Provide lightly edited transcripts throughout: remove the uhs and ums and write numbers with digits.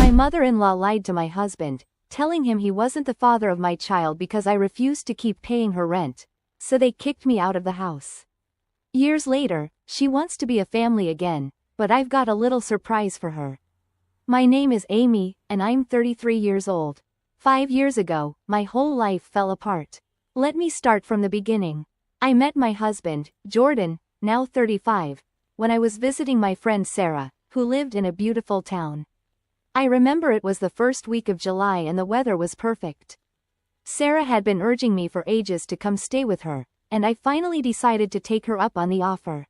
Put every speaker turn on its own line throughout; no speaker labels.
My mother-in-law lied to my husband, telling him he wasn't the father of my child because I refused to keep paying her rent, so they kicked me out of the house. Years later, she wants to be a family again, but I've got a little surprise for her. My name is Amy, and I'm 33 years old. 5 years ago, my whole life fell apart. Let me start from the beginning. I met my husband, Jordan, now 35, when I was visiting my friend Sarah, who lived in a beautiful town. I remember it was the first week of July and the weather was perfect. Sarah had been urging me for ages to come stay with her, and I finally decided to take her up on the offer.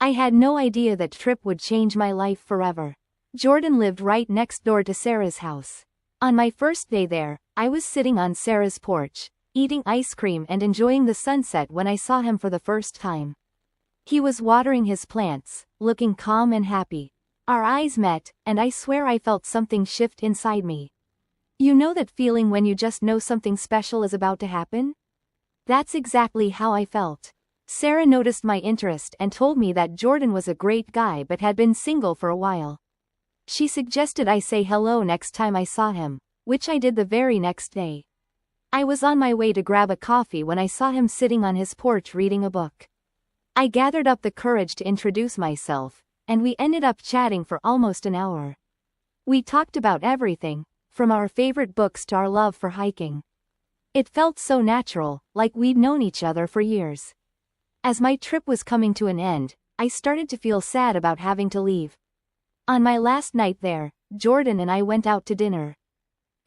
I had no idea that trip would change my life forever. Jordan lived right next door to Sarah's house. On my first day there, I was sitting on Sarah's porch, eating ice cream and enjoying the sunset when I saw him for the first time. He was watering his plants, looking calm and happy. Our eyes met, and I swear I felt something shift inside me. You know that feeling when you just know something special is about to happen? That's exactly how I felt. Sarah noticed my interest and told me that Jordan was a great guy but had been single for a while. She suggested I say hello next time I saw him, which I did the very next day. I was on my way to grab a coffee when I saw him sitting on his porch reading a book. I gathered up the courage to introduce myself, and we ended up chatting for almost an hour. We talked about everything, from our favorite books to our love for hiking. It felt so natural, like we'd known each other for years. As my trip was coming to an end, I started to feel sad about having to leave. On my last night there, Jordan and I went out to dinner.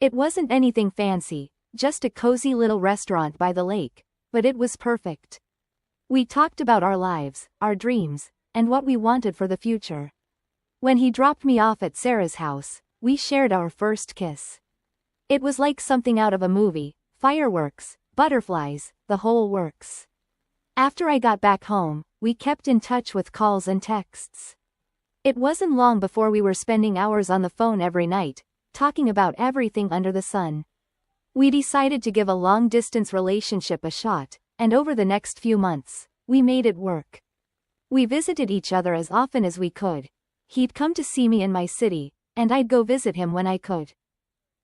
It wasn't anything fancy, just a cozy little restaurant by the lake, but it was perfect. We talked about our lives, our dreams, and what we wanted for the future. When he dropped me off at Sarah's house, we shared our first kiss. It was like something out of a movie, fireworks, butterflies, the whole works. After I got back home, we kept in touch with calls and texts. It wasn't long before we were spending hours on the phone every night, talking about everything under the sun. We decided to give a long-distance relationship a shot, and over the next few months, we made it work. We visited each other as often as we could. He'd come to see me in my city, and I'd go visit him when I could.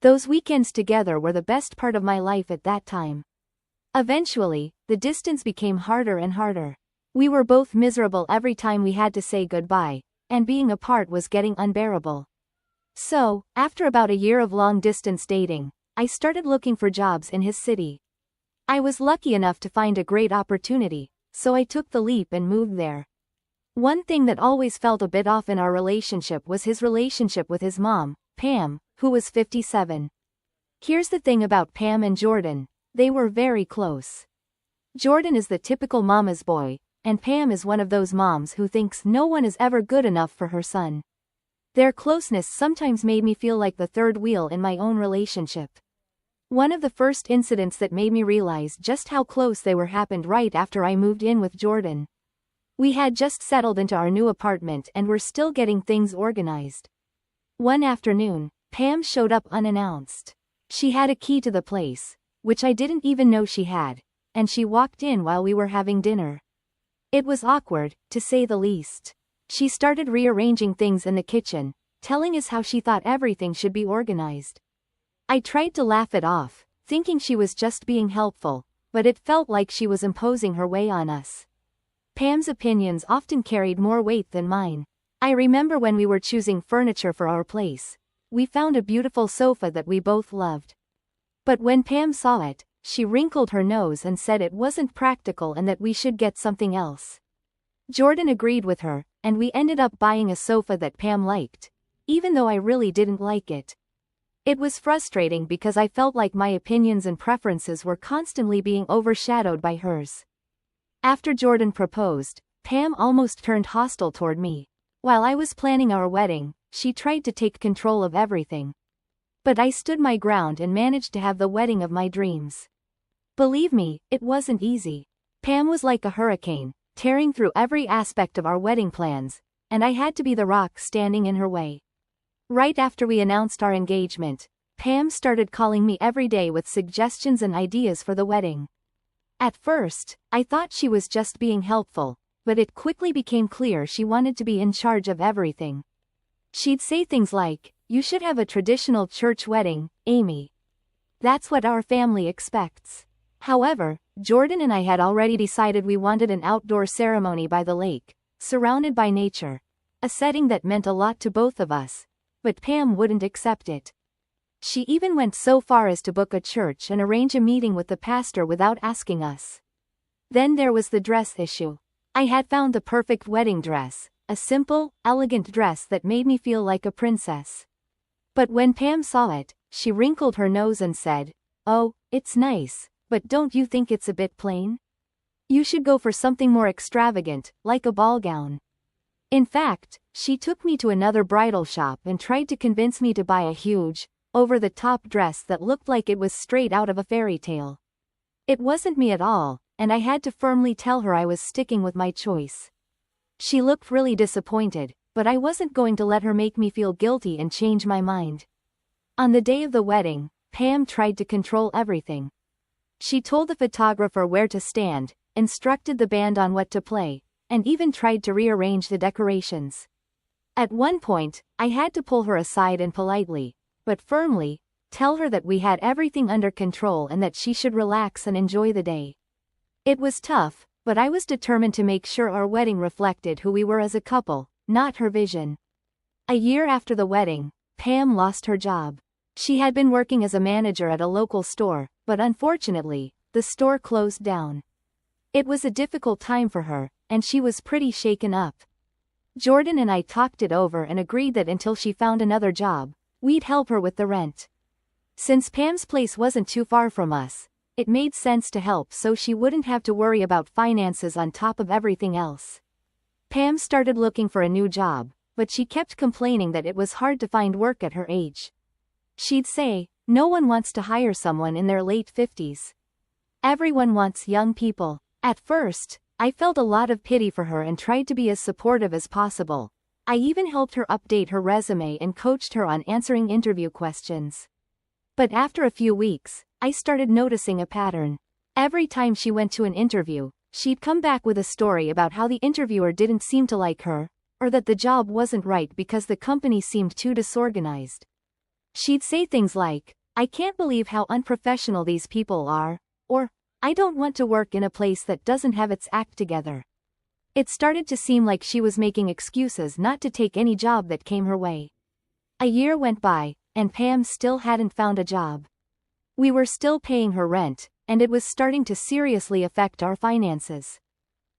Those weekends together were the best part of my life at that time. Eventually, the distance became harder and harder. We were both miserable every time we had to say goodbye, and being apart was getting unbearable. So, after about a year of long-distance dating, I started looking for jobs in his city. I was lucky enough to find a great opportunity, so I took the leap and moved there. One thing that always felt a bit off in our relationship was his relationship with his mom, Pam, who was 57. Here's the thing about Pam and Jordan, they were very close. Jordan is the typical mama's boy, and Pam is one of those moms who thinks no one is ever good enough for her son. Their closeness sometimes made me feel like the third wheel in my own relationship. One of the first incidents that made me realize just how close they were happened right after I moved in with Jordan. We had just settled into our new apartment and were still getting things organized. One afternoon, Pam showed up unannounced. She had a key to the place, which I didn't even know she had, and she walked in while we were having dinner. It was awkward, to say the least. She started rearranging things in the kitchen, telling us how she thought everything should be organized. I tried to laugh it off, thinking she was just being helpful, but it felt like she was imposing her way on us. Pam's opinions often carried more weight than mine. I remember when we were choosing furniture for our place. We found a beautiful sofa that we both loved. But when Pam saw it, she wrinkled her nose and said it wasn't practical and that we should get something else. Jordan agreed with her, and we ended up buying a sofa that Pam liked, even though I really didn't like it. It was frustrating because I felt like my opinions and preferences were constantly being overshadowed by hers. After Jordan proposed, Pam almost turned hostile toward me. While I was planning our wedding, she tried to take control of everything. But I stood my ground and managed to have the wedding of my dreams. Believe me, it wasn't easy. Pam was like a hurricane, tearing through every aspect of our wedding plans, and I had to be the rock standing in her way. Right after we announced our engagement, Pam started calling me every day with suggestions and ideas for the wedding. At first, I thought she was just being helpful, but it quickly became clear she wanted to be in charge of everything. She'd say things like, you should have a traditional church wedding, Amy. That's what our family expects. However, Jordan and I had already decided we wanted an outdoor ceremony by the lake, surrounded by nature. A setting that meant a lot to both of us. But Pam wouldn't accept it. She even went so far as to book a church and arrange a meeting with the pastor without asking us. Then there was the dress issue. I had found the perfect wedding dress, a simple, elegant dress that made me feel like a princess. But when Pam saw it, she wrinkled her nose and said, "Oh, it's nice, but don't you think it's a bit plain? You should go for something more extravagant, like a ball gown." In fact, she took me to another bridal shop and tried to convince me to buy a huge, over-the-top dress that looked like it was straight out of a fairy tale. It wasn't me at all, and I had to firmly tell her I was sticking with my choice. She looked really disappointed, but I wasn't going to let her make me feel guilty and change my mind. On the day of the wedding, Pam tried to control everything. She told the photographer where to stand, instructed the band on what to play, and even tried to rearrange the decorations. At one point, I had to pull her aside and politely, but firmly, tell her that we had everything under control and that she should relax and enjoy the day. It was tough, but I was determined to make sure our wedding reflected who we were as a couple, not her vision. A year after the wedding, Pam lost her job. She had been working as a manager at a local store, but unfortunately, the store closed down. It was a difficult time for her, and she was pretty shaken up. Jordan and I talked it over and agreed that until she found another job, we'd help her with the rent. Since Pam's place wasn't too far from us, it made sense to help so she wouldn't have to worry about finances on top of everything else. Pam started looking for a new job, but she kept complaining that it was hard to find work at her age. She'd say, "No one wants to hire someone in their late 50s. Everyone wants young people." At first, I felt a lot of pity for her and tried to be as supportive as possible. I even helped her update her resume and coached her on answering interview questions. But after a few weeks, I started noticing a pattern. Every time she went to an interview, she'd come back with a story about how the interviewer didn't seem to like her, or that the job wasn't right because the company seemed too disorganized. She'd say things like, "I can't believe how unprofessional these people are," or, "I don't want to work in a place that doesn't have its act together." It started to seem like she was making excuses not to take any job that came her way. A year went by, and Pam still hadn't found a job. We were still paying her rent, and it was starting to seriously affect our finances.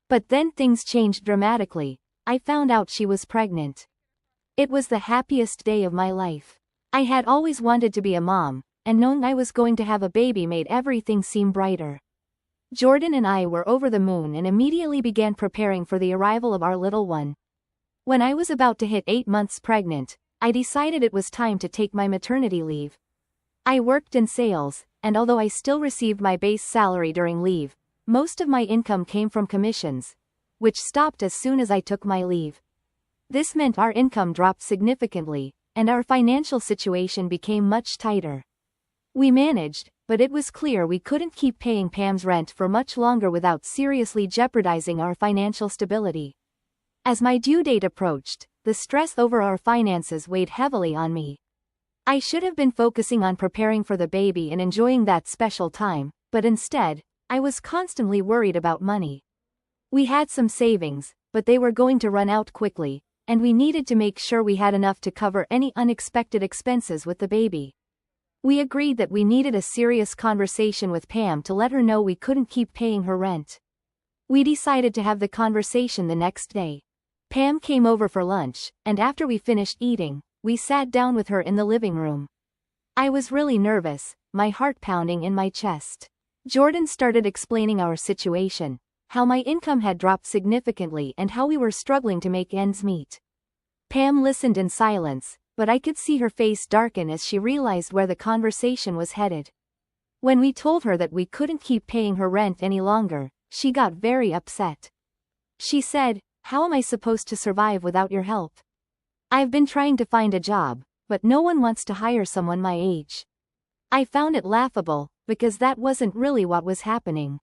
But then things changed dramatically. I found out she was pregnant. It was the happiest day of my life. I had always wanted to be a mom, and knowing I was going to have a baby made everything seem brighter. Jordan and I were over the moon and immediately began preparing for the arrival of our little one. When I was about to hit 8 months pregnant, I decided it was time to take my maternity leave. I worked in sales, and although I still received my base salary during leave, most of my income came from commissions, which stopped as soon as I took my leave. This meant our income dropped significantly, and our financial situation became much tighter. We managed, but it was clear we couldn't keep paying Pam's rent for much longer without seriously jeopardizing our financial stability. As my due date approached, the stress over our finances weighed heavily on me. I should have been focusing on preparing for the baby and enjoying that special time, but instead, I was constantly worried about money. We had some savings, but they were going to run out quickly, and we needed to make sure we had enough to cover any unexpected expenses with the baby. We agreed that we needed a serious conversation with Pam to let her know we couldn't keep paying her rent. We decided to have the conversation the next day. Pam came over for lunch, and after we finished eating, we sat down with her in the living room. I was really nervous, my heart pounding in my chest. Jordan started explaining our situation, how my income had dropped significantly and how we were struggling to make ends meet. Pam listened in silence, but I could see her face darken as she realized where the conversation was headed. When we told her that we couldn't keep paying her rent any longer, she got very upset. She said, "How am I supposed to survive without your help? I've been trying to find a job, but no one wants to hire someone my age." I found it laughable, because that wasn't really what was happening.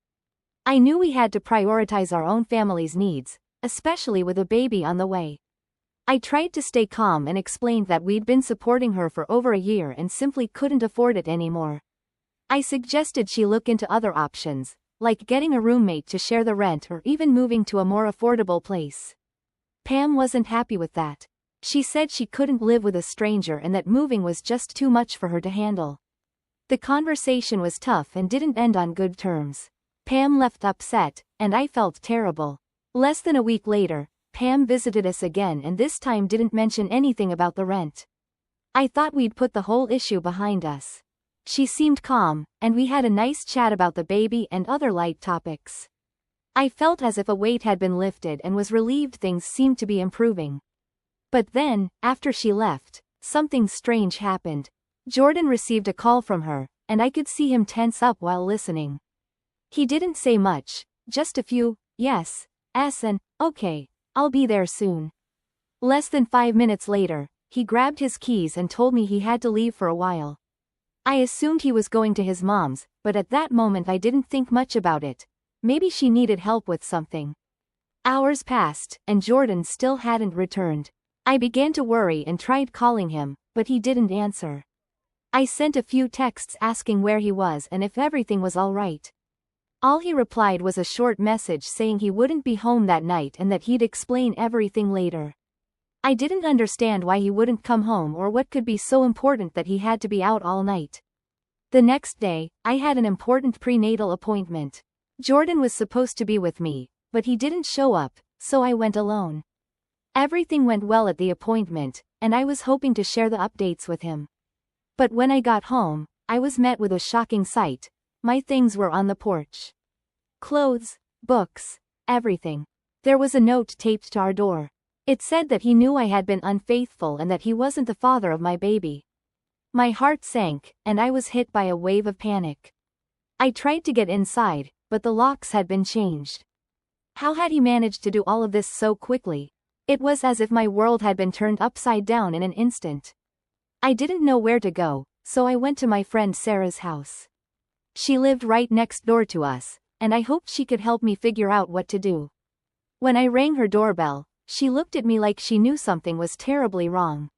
I knew we had to prioritize our own family's needs, especially with a baby on the way. I tried to stay calm and explained that we'd been supporting her for over a year and simply couldn't afford it anymore. I suggested she look into other options, like getting a roommate to share the rent or even moving to a more affordable place. Pam wasn't happy with that. She said she couldn't live with a stranger and that moving was just too much for her to handle. The conversation was tough and didn't end on good terms. Pam left upset, and I felt terrible. Less than a week later, Pam visited us again and this time didn't mention anything about the rent. I thought we'd put the whole issue behind us. She seemed calm, and we had a nice chat about the baby and other light topics. I felt as if a weight had been lifted and was relieved things seemed to be improving. But then, after she left, something strange happened. Jordan received a call from her, and I could see him tense up while listening. He didn't say much, just a few, yes, and, okay, I'll be there soon. Less than 5 minutes later, he grabbed his keys and told me he had to leave for a while. I assumed he was going to his mom's, but at that moment I didn't think much about it. Maybe she needed help with something. Hours passed, and Jordan still hadn't returned. I began to worry and tried calling him, but he didn't answer. I sent a few texts asking where he was and if everything was all right. All he replied was a short message saying he wouldn't be home that night and that he'd explain everything later. I didn't understand why he wouldn't come home or what could be so important that he had to be out all night. The next day, I had an important prenatal appointment. Jordan was supposed to be with me, but he didn't show up, so I went alone. Everything went well at the appointment, and I was hoping to share the updates with him. But when I got home, I was met with a shocking sight. My things were on the porch. Clothes, books, everything. There was a note taped to our door. It said that he knew I had been unfaithful and that he wasn't the father of my baby. My heart sank, and I was hit by a wave of panic. I tried to get inside, but the locks had been changed. How had he managed to do all of this so quickly? It was as if my world had been turned upside down in an instant. I didn't know where to go, so I went to my friend Sarah's house. She lived right next door to us, and I hoped she could help me figure out what to do. When I rang her doorbell, she looked at me like she knew something was terribly wrong.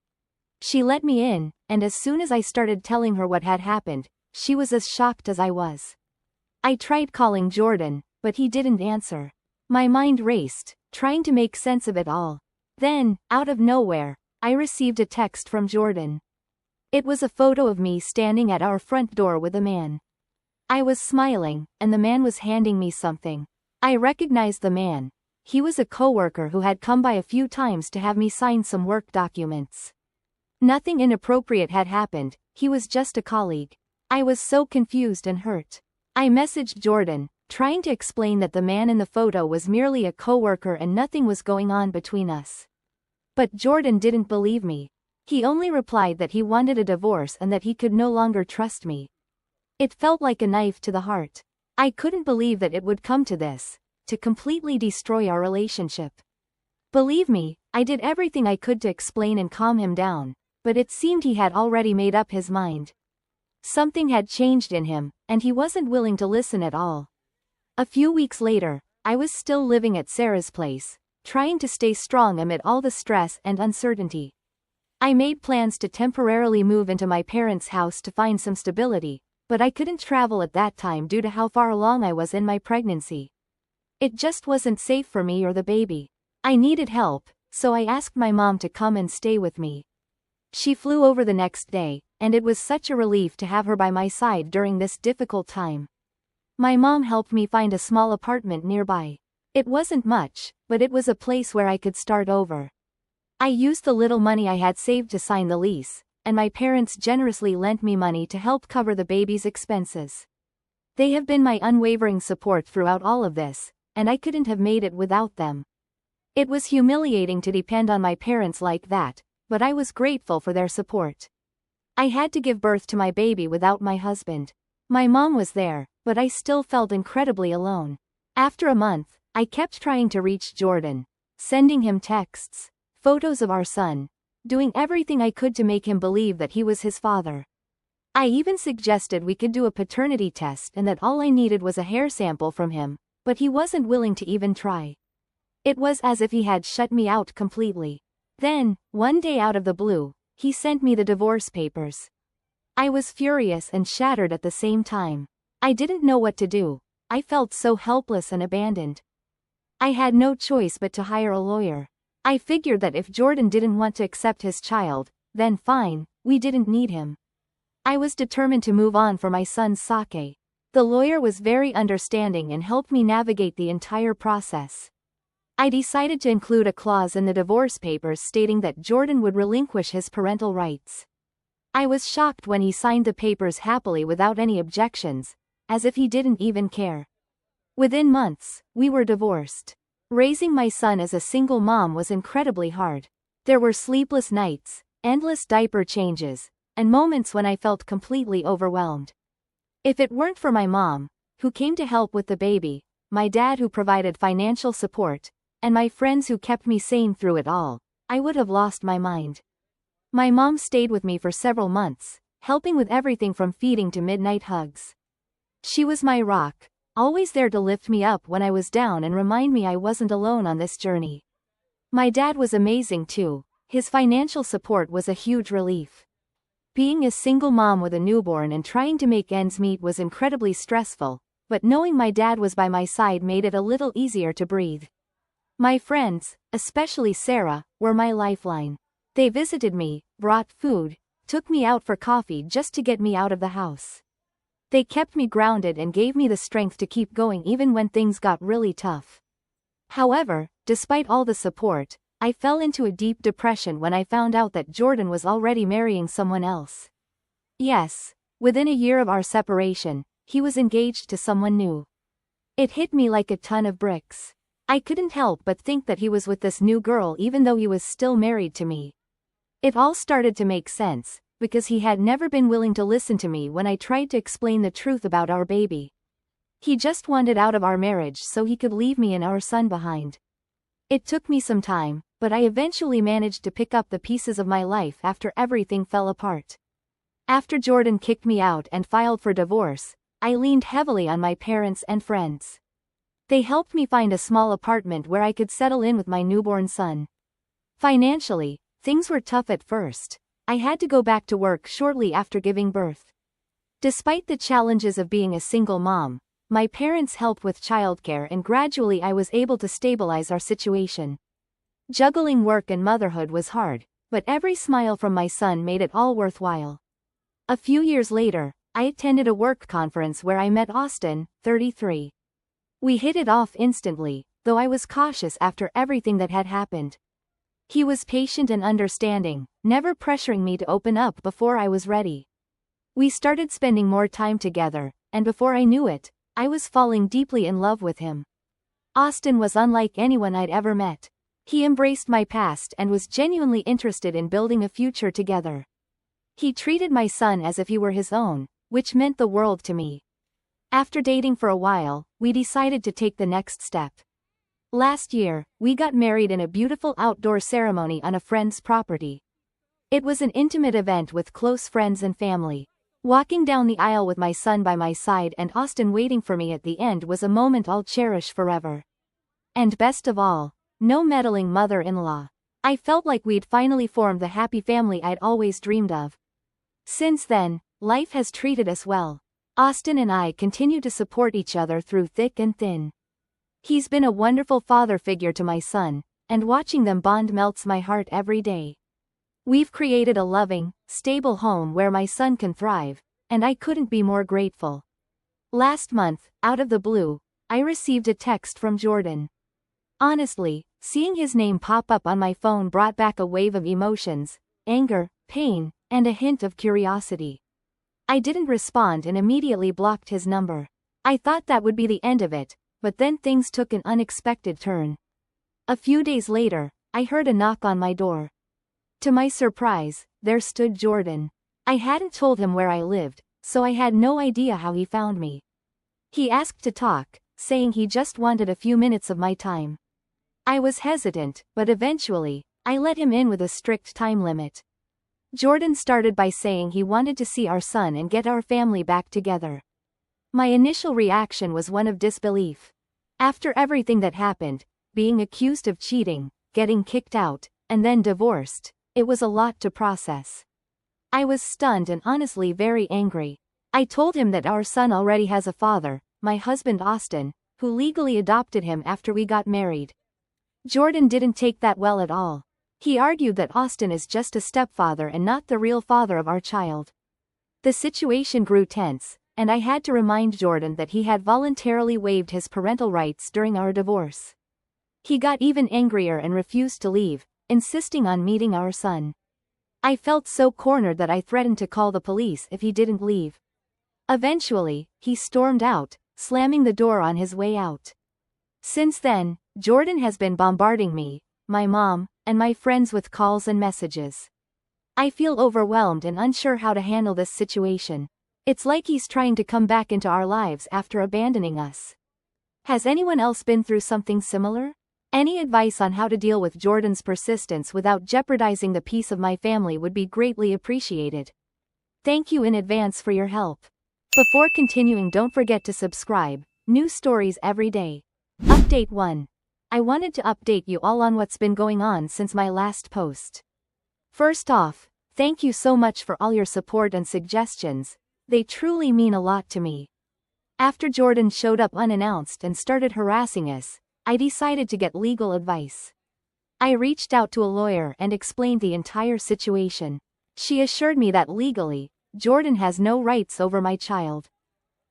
She let me in, and as soon as I started telling her what had happened, she was as shocked as I was. I tried calling Jordan, but he didn't answer. My mind raced, trying to make sense of it all. Then, out of nowhere, I received a text from Jordan. It was a photo of me standing at our front door with a man. I was smiling, and the man was handing me something. I recognized the man. He was a coworker who had come by a few times to have me sign some work documents. Nothing inappropriate had happened, he was just a colleague. I was so confused and hurt. I messaged Jordan, trying to explain that the man in the photo was merely a coworker and nothing was going on between us. But Jordan didn't believe me. He only replied that he wanted a divorce and that he could no longer trust me. It felt like a knife to the heart. I couldn't believe that it would come to this, to completely destroy our relationship. Believe me, I did everything I could to explain and calm him down, but it seemed he had already made up his mind. Something had changed in him, and he wasn't willing to listen at all. A few weeks later, I was still living at Sarah's place, trying to stay strong amid all the stress and uncertainty. I made plans to temporarily move into my parents' house to find some stability, but I couldn't travel at that time due to how far along I was in my pregnancy. It just wasn't safe for me or the baby. I needed help, so I asked my mom to come and stay with me. She flew over the next day, and it was such a relief to have her by my side during this difficult time. My mom helped me find a small apartment nearby. It wasn't much, but it was a place where I could start over. I used the little money I had saved to sign the lease, and my parents generously lent me money to help cover the baby's expenses. They have been my unwavering support throughout all of this, and I couldn't have made it without them. It was humiliating to depend on my parents like that, but I was grateful for their support. I had to give birth to my baby without my husband. My mom was there, but I still felt incredibly alone. After a month, I kept trying to reach Jordan, sending him texts, photos of our son, doing everything I could to make him believe that he was his father. I even suggested we could do a paternity test and that all I needed was a hair sample from him, but he wasn't willing to even try. It was as if he had shut me out completely. Then, one day out of the blue, he sent me the divorce papers. I was furious and shattered at the same time. I didn't know what to do. I felt so helpless and abandoned. I had no choice but to hire a lawyer. I figured that if Jordan didn't want to accept his child, then fine, we didn't need him. I was determined to move on for my son's sake. The lawyer was very understanding and helped me navigate the entire process. I decided to include a clause in the divorce papers stating that Jordan would relinquish his parental rights. I was shocked when he signed the papers happily without any objections, as if he didn't even care. Within months, we were divorced. Raising my son as a single mom was incredibly hard. There were sleepless nights, endless diaper changes, and moments when I felt completely overwhelmed. If it weren't for my mom, who came to help with the baby, my dad who provided financial support, and my friends who kept me sane through it all, I would have lost my mind. My mom stayed with me for several months, helping with everything from feeding to midnight hugs. She was my rock, always there to lift me up when I was down and remind me I wasn't alone on this journey. My dad was amazing too. His financial support was a huge relief. Being a single mom with a newborn and trying to make ends meet was incredibly stressful, but knowing my dad was by my side made it a little easier to breathe. My friends, especially Sarah, were my lifeline. They visited me, brought food, took me out for coffee just to get me out of the house. They kept me grounded and gave me the strength to keep going even when things got really tough. However, despite all the support, I fell into a deep depression when I found out that Jordan was already marrying someone else. Yes, within a year of our separation, he was engaged to someone new. It hit me like a ton of bricks. I couldn't help but think that he was with this new girl even though he was still married to me. It all started to make sense, because he had never been willing to listen to me when I tried to explain the truth about our baby. He just wanted out of our marriage so he could leave me and our son behind. It took me some time, but I eventually managed to pick up the pieces of my life after everything fell apart. After Jordan kicked me out and filed for divorce, I leaned heavily on my parents and friends. They helped me find a small apartment where I could settle in with my newborn son. Financially, things were tough at first. I had to go back to work shortly after giving birth. Despite the challenges of being a single mom, my parents helped with childcare and gradually I was able to stabilize our situation. Juggling work and motherhood was hard, but every smile from my son made it all worthwhile. A few years later, I attended a work conference where I met Austin, 33. We hit it off instantly, though I was cautious after everything that had happened. He was patient and understanding, never pressuring me to open up before I was ready. We started spending more time together, and before I knew it, I was falling deeply in love with him. Austin was unlike anyone I'd ever met. He embraced my past and was genuinely interested in building a future together. He treated my son as if he were his own, which meant the world to me. After dating for a while, we decided to take the next step. Last year, we got married in a beautiful outdoor ceremony on a friend's property. It was an intimate event with close friends and family. Walking down the aisle with my son by my side and Austin waiting for me at the end was a moment I'll cherish forever. And best of all, no meddling mother-in-law. I felt like we'd finally formed the happy family I'd always dreamed of. Since then, life has treated us well. Austin and I continue to support each other through thick and thin. He's been a wonderful father figure to my son, and watching them bond melts my heart every day. We've created a loving, stable home where my son can thrive, and I couldn't be more grateful. Last month, out of the blue, I received a text from Jordan. Honestly, seeing his name pop up on my phone brought back a wave of emotions, anger, pain, and a hint of curiosity. I didn't respond and immediately blocked his number. I thought that would be the end of it, but then things took an unexpected turn. A few days later, I heard a knock on my door. To my surprise, there stood Jordan. I hadn't told him where I lived, so I had no idea how he found me. He asked to talk, saying he just wanted a few minutes of my time. I was hesitant, but eventually, I let him in with a strict time limit. Jordan started by saying he wanted to see our son and get our family back together. My initial reaction was one of disbelief. After everything that happened, being accused of cheating, getting kicked out, and then divorced. It was a lot to process. I was stunned and honestly very angry. I told him that our son already has a father, my husband Austin, who legally adopted him after we got married. Jordan didn't take that well at all. He argued that Austin is just a stepfather and not the real father of our child. The situation grew tense, and I had to remind Jordan that he had voluntarily waived his parental rights during our divorce. He got even angrier and refused to leave, insisting on meeting our son. I felt so cornered that I threatened to call the police if he didn't leave. Eventually, he stormed out, slamming the door on his way out. Since then, Jordan has been bombarding me, my mom, and my friends with calls and messages. I feel overwhelmed and unsure how to handle this situation. It's like he's trying to come back into our lives after abandoning us. Has anyone else been through something similar? Any advice on how to deal with Jordan's persistence without jeopardizing the peace of my family would be greatly appreciated. Thank you in advance for your help. Before continuing, don't forget to subscribe. New stories every day. Update 1. I wanted to update you all on what's been going on since my last post. First off, thank you so much for all your support and suggestions. They truly mean a lot to me. After Jordan showed up unannounced and started harassing us, I decided to get legal advice. I reached out to a lawyer and explained the entire situation. She assured me that legally, Jordan has no rights over my child.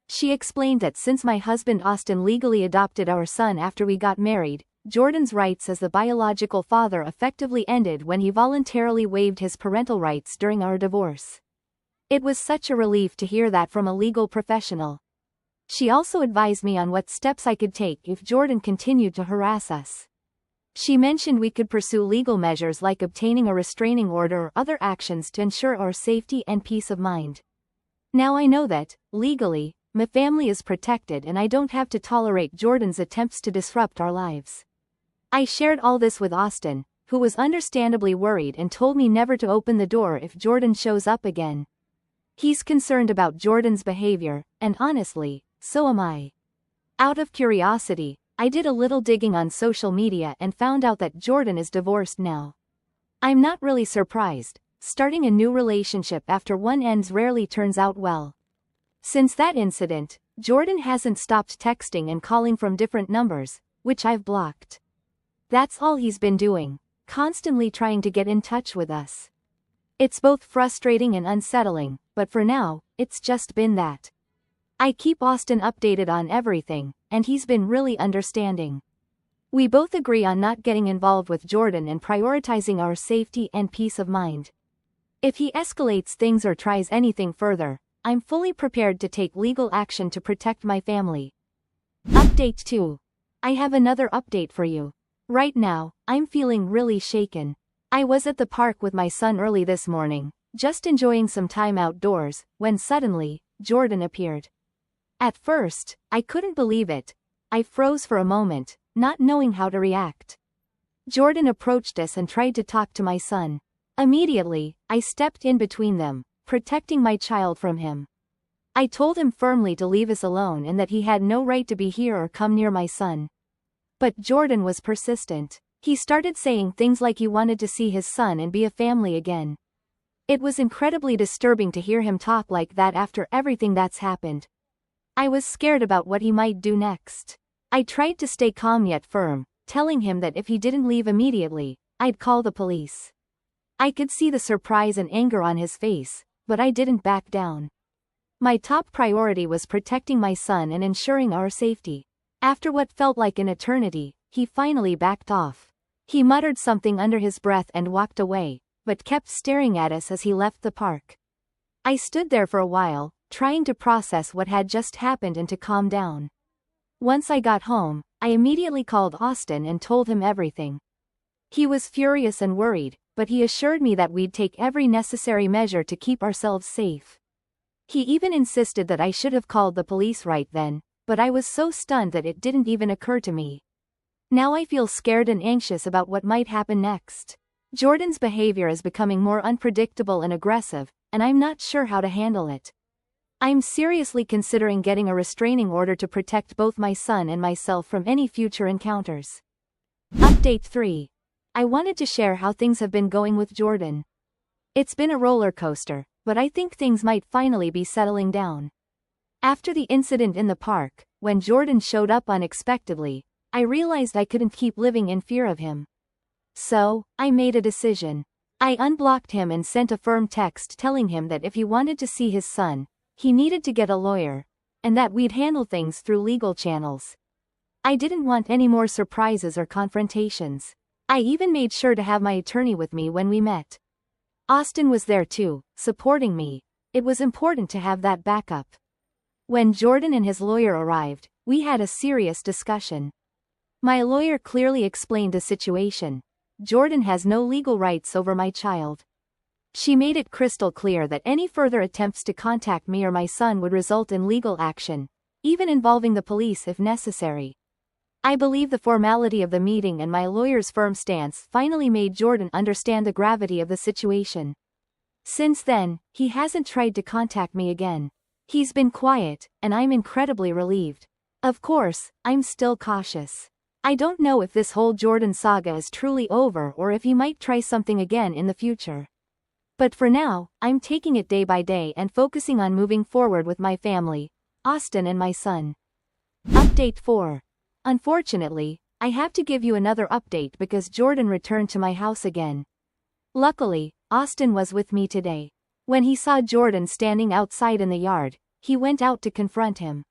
She explained that since my husband Austin legally adopted our son after we got married, Jordan's rights as the biological father effectively ended when he voluntarily waived his parental rights during our divorce. It was such a relief to hear that from a legal professional. She also advised me on what steps I could take if Jordan continued to harass us. She mentioned we could pursue legal measures like obtaining a restraining order or other actions to ensure our safety and peace of mind. Now I know that, legally, my family is protected and I don't have to tolerate Jordan's attempts to disrupt our lives. I shared all this with Austin, who was understandably worried and told me never to open the door if Jordan shows up again. He's concerned about Jordan's behavior, and honestly, so am I. Out of curiosity, I did a little digging on social media and found out that Jordan is divorced now. I'm not really surprised. Starting a new relationship after one ends rarely turns out well. Since that incident, Jordan hasn't stopped texting and calling from different numbers, which I've blocked. That's all he's been doing, constantly trying to get in touch with us. It's both frustrating and unsettling, but for now, it's just been that. I keep Austin updated on everything, and he's been really understanding. We both agree on not getting involved with Jordan and prioritizing our safety and peace of mind. If he escalates things or tries anything further, I'm fully prepared to take legal action to protect my family. Update 2. I have another update for you. Right now, I'm feeling really shaken. I was at the park with my son early this morning, just enjoying some time outdoors, when suddenly, Jordan appeared. At first, I couldn't believe it. I froze for a moment, not knowing how to react. Jordan approached us and tried to talk to my son. Immediately, I stepped in between them, protecting my child from him. I told him firmly to leave us alone and that he had no right to be here or come near my son. But Jordan was persistent. He started saying things like he wanted to see his son and be a family again. It was incredibly disturbing to hear him talk like that after everything that's happened. I was scared about what he might do next. I tried to stay calm yet firm, telling him that if he didn't leave immediately, I'd call the police. I could see the surprise and anger on his face, but I didn't back down. My top priority was protecting my son and ensuring our safety. After what felt like an eternity, he finally backed off. He muttered something under his breath and walked away, but kept staring at us as he left the park. I stood there for a while, trying to process what had just happened and to calm down. Once I got home, I immediately called Austin and told him everything. He was furious and worried, but he assured me that we'd take every necessary measure to keep ourselves safe. He even insisted that I should have called the police right then, but I was so stunned that it didn't even occur to me. Now I feel scared and anxious about what might happen next. Jordan's behavior is becoming more unpredictable and aggressive, and I'm not sure how to handle it. I'm seriously considering getting a restraining order to protect both my son and myself from any future encounters. Update 3. I wanted to share how things have been going with Jordan. It's been a roller coaster, but I think things might finally be settling down. After the incident in the park, when Jordan showed up unexpectedly, I realized I couldn't keep living in fear of him. So, I made a decision. I unblocked him and sent a firm text telling him that if he wanted to see his son, he needed to get a lawyer, and that we'd handle things through legal channels. I didn't want any more surprises or confrontations. I even made sure to have my attorney with me when we met. Austin was there too, supporting me. It was important to have that backup. When Jordan and his lawyer arrived, we had a serious discussion. My lawyer clearly explained the situation. Jordan has no legal rights over my child. She made it crystal clear that any further attempts to contact me or my son would result in legal action, even involving the police if necessary. I believe the formality of the meeting and my lawyer's firm stance finally made Jordan understand the gravity of the situation. Since then, he hasn't tried to contact me again. He's been quiet, and I'm incredibly relieved. Of course, I'm still cautious. I don't know if this whole Jordan saga is truly over or if he might try something again in the future. But for now, I'm taking it day by day and focusing on moving forward with my family, Austin and my son. Update 4. Unfortunately, I have to give you another update because Jordan returned to my house again. Luckily, Austin was with me today. When he saw Jordan standing outside in the yard, he went out to confront him.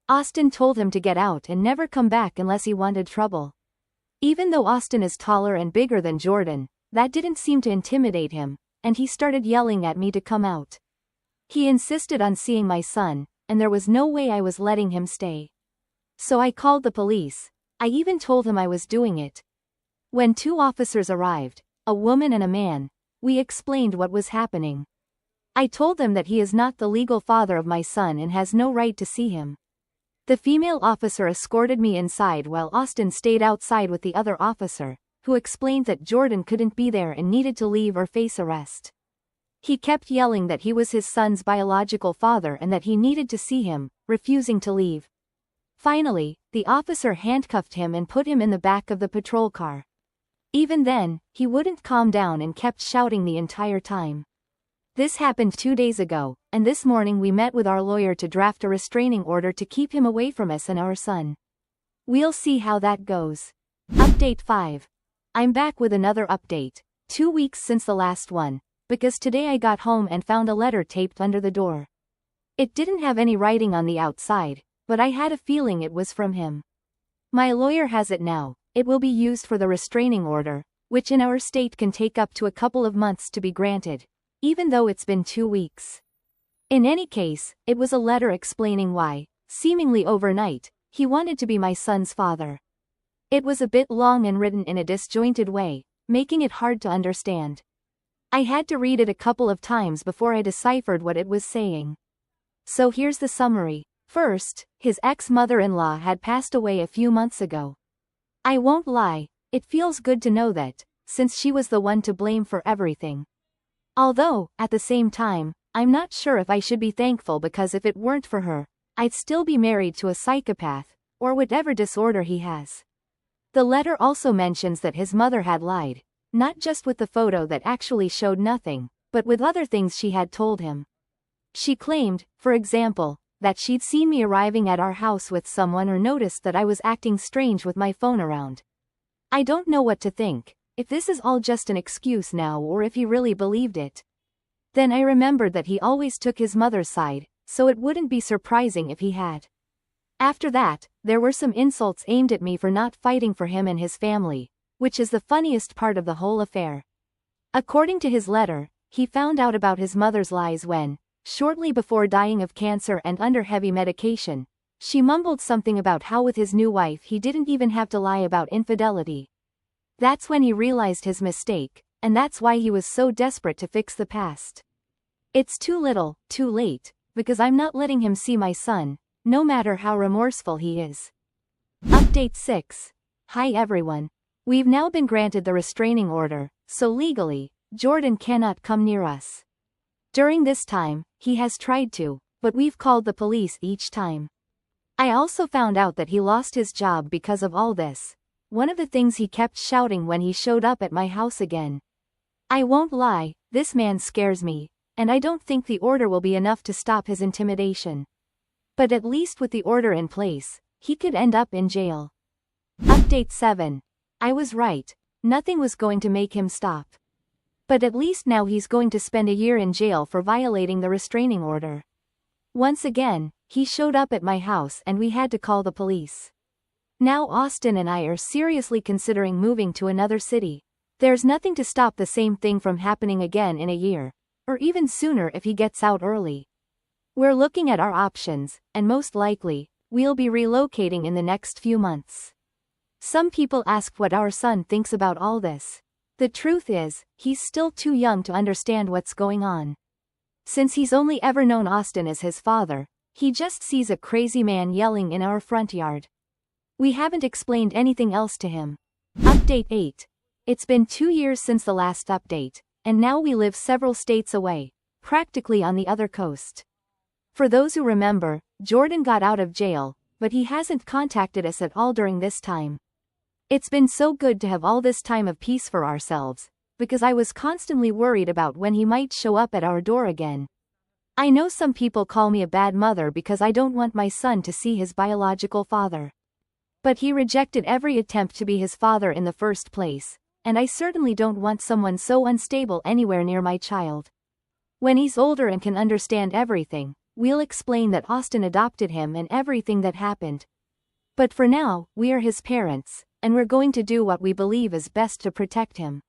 Austin told him to get out and never come back unless he wanted trouble. Even though Austin is taller and bigger than Jordan, that didn't seem to intimidate him, and he started yelling at me to come out. He insisted on seeing my son, and there was no way I was letting him stay. So I called the police. I even told him I was doing it. When 2 officers arrived, a woman and a man, we explained what was happening. I told them that he is not the legal father of my son and has no right to see him. The female officer escorted me inside while Austin stayed outside with the other officer, who explained that Jordan couldn't be there and needed to leave or face arrest. He kept yelling that he was his son's biological father and that he needed to see him, refusing to leave. Finally, the officer handcuffed him and put him in the back of the patrol car. Even then, he wouldn't calm down and kept shouting the entire time. This happened 2 days ago, and this morning we met with our lawyer to draft a restraining order to keep him away from us and our son. We'll see how that goes. Update 5. I'm back with another update, 2 weeks since the last one, because today I got home and found a letter taped under the door. It didn't have any writing on the outside, but I had a feeling it was from him. My lawyer has it now. It will be used for the restraining order, which in our state can take up to a couple of months to be granted, even though it's been 2 weeks. In any case, it was a letter explaining why, seemingly overnight, he wanted to be my son's father. It was a bit long and written in a disjointed way, making it hard to understand. I had to read it a couple of times before I deciphered what it was saying. So here's the summary. First, his ex-mother-in-law had passed away a few months ago. I won't lie, it feels good to know that, since she was the one to blame for everything. Although, at the same time, I'm not sure if I should be thankful because if it weren't for her, I'd still be married to a psychopath, or whatever disorder he has. The letter also mentions that his mother had lied, not just with the photo that actually showed nothing, but with other things she had told him. She claimed, for example, that she'd seen me arriving at our house with someone or noticed that I was acting strange with my phone around. I don't know what to think, if this is all just an excuse now or if he really believed it. Then I remembered that he always took his mother's side, so it wouldn't be surprising if he had. After that, there were some insults aimed at me for not fighting for him and his family, which is the funniest part of the whole affair. According to his letter, he found out about his mother's lies when, shortly before dying of cancer and under heavy medication, she mumbled something about how with his new wife he didn't even have to lie about infidelity. That's when he realized his mistake, and that's why he was so desperate to fix the past. It's too little, too late, because I'm not letting him see my son, no matter how remorseful he is. Update 6. Hi everyone. We've now been granted the restraining order, so legally, Jordan cannot come near us. During this time, he has tried to, but we've called the police each time. I also found out that he lost his job because of all this. one of the things he kept shouting when he showed up at my house again. I won't lie, this man scares me, and I don't think the order will be enough to stop his intimidation. But at least with the order in place, he could end up in jail. Update 7. I was right. Nothing was going to make him stop. But at least now he's going to spend a year in jail for violating the restraining order. Once again, he showed up at my house and we had to call the police. Now Austin and I are seriously considering moving to another city. There's nothing to stop the same thing from happening again in a year, or even sooner if he gets out early. We're looking at our options, and most likely, we'll be relocating in the next few months. Some people ask what our son thinks about all this. The truth is, he's still too young to understand what's going on. Since he's only ever known Austin as his father, he just sees a crazy man yelling in our front yard. We haven't explained anything else to him. Update 8. It's been 2 years since the last update, and now we live several states away, practically on the other coast. For those who remember, Jordan got out of jail, but he hasn't contacted us at all during this time. It's been so good to have all this time of peace for ourselves, because I was constantly worried about when he might show up at our door again. I know some people call me a bad mother because I don't want my son to see his biological father. But he rejected every attempt to be his father in the first place, and I certainly don't want someone so unstable anywhere near my child. When he's older and can understand everything, we'll explain that Austin adopted him and everything that happened. But for now, we are his parents, and we're going to do what we believe is best to protect him.